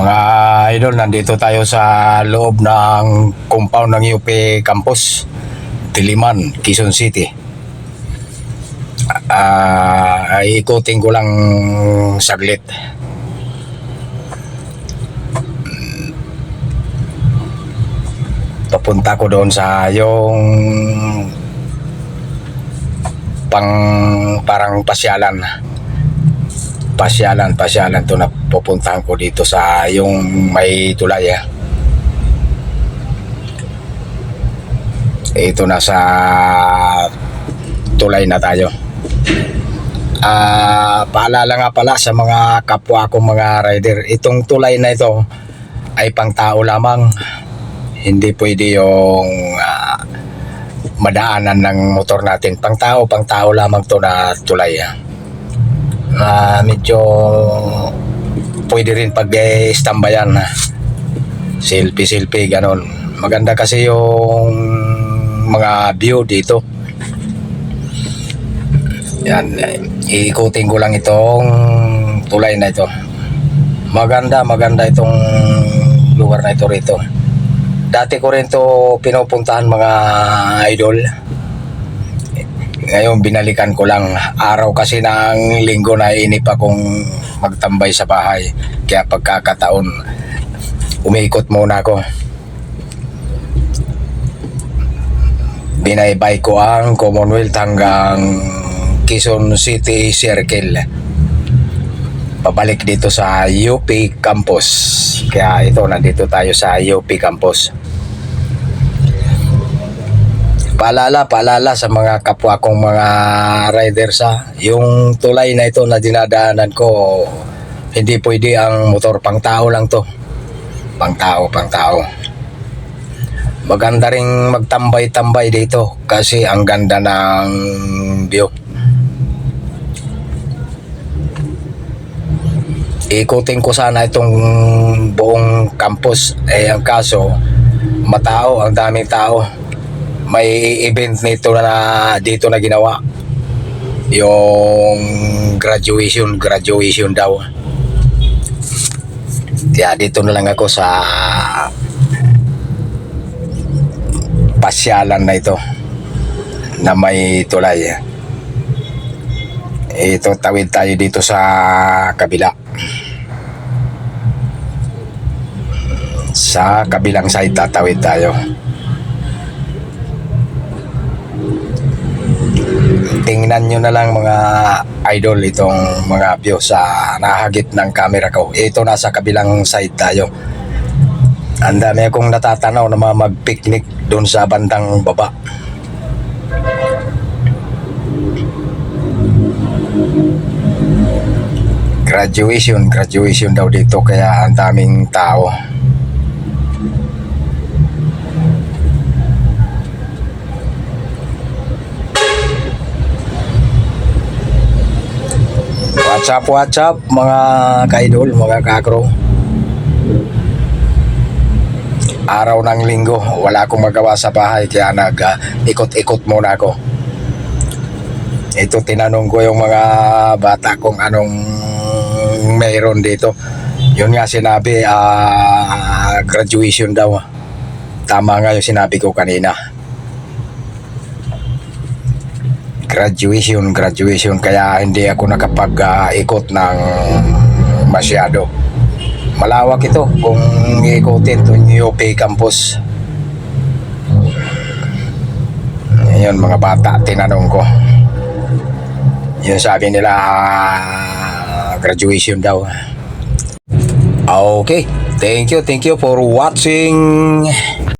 Mga idol, nandito tayo sa loob ng compound ng UP Campus, Diliman, Quezon City. Ikutin ko lang saglit. Papunta ko doon sa yung parang pasyalan to na pupuntahan ko dito sa yung may tulay. Ito na sa tulay na tayo. Paalala nga pala sa mga kapwa kong mga rider, itong tulay na ito ay pang tao lamang, hindi pwede yung madaanan ng motor natin. Pang tao lamang to na tulay. Medyo pwede rin pag istambayan, selfie ganon. Maganda kasi yung mga view dito. Yan, iikutin ko lang itong tulay na ito. Maganda itong lugar na ito rito. Dati ko rin to pinupuntahan, mga idol. Ngayon binalikan ko lang. Araw kasi ng linggo na inip akong magtambay sa bahay. Kaya pagkakataon, umiikot muna ako. Binaybay ko ang Commonwealth hanggang Quezon City Circle. Pabalik dito sa UP Campus. Kaya ito, nandito tayo sa UP Campus. Paalala sa mga kapwa kong mga riders, yung tulay na ito na dinadaanan ko, hindi pwede ang motor, pang tao lang to. Pang tao. Maganda ring magtambay-tambay dito kasi ang ganda ng view. Ikutin ko sana itong buong campus, ang kaso matao, ang daming tao. May event nito na dito na ginawa, yung graduation daw. Kaya dito na lang ako sa pasyalan na ito na may tulay. Ito, tawid tayo dito sa kabila, sa kabilang side tatawid tayo. Tingnan nyo na lang mga idol itong mga view sa nahagip ng camera ko. Ito, nasa kabilang side tayo. Ang dami akong natatanaw na mga mag-picnic doon sa bandang baba. Graduation daw dito, kaya ang daming tao. What's up mga ka-idol, mga ka-acro. Araw ng linggo, wala akong magawa sa bahay, kaya ikot-ikot muna ako. Ito, tinanong ko yung mga bata kung anong mayroon dito. Yun nga sinabi, graduation daw. Tama nga yung sinabi ko kanina. Graduation, kaya hindi ako nakapag-ikot ng masyado. Malawak ito kung ikutin to UP Campus. Ayun, mga bata, tinanong ko. Yun, sabi nila graduation daw. Okay, thank you for watching.